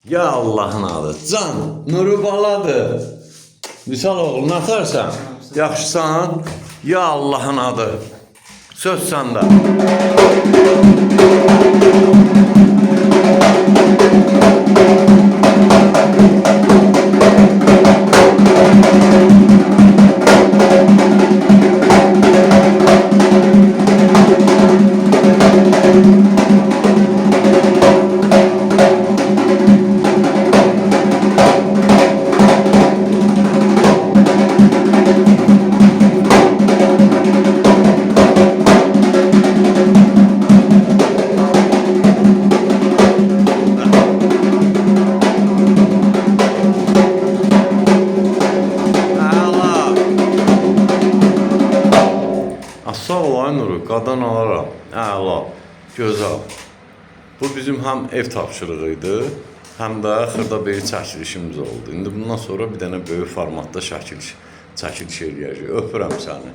Ya Allah'ın adı. Can, Nuru baladır. Misal oğlum, natarsan. Yaxşısan. Ya Allah'ın adı. Söz səndə. Sağ ol ay Nuru, qadan alaram. Əla, gözəl. Bu bizim həm ev tapşırığıydı, həm də Xırdabeyi çəkilişimiz oldu. İndi bundan sonra bir dənə böyük formatda çəkiliş eləyəcəyik. Öpürəm səni.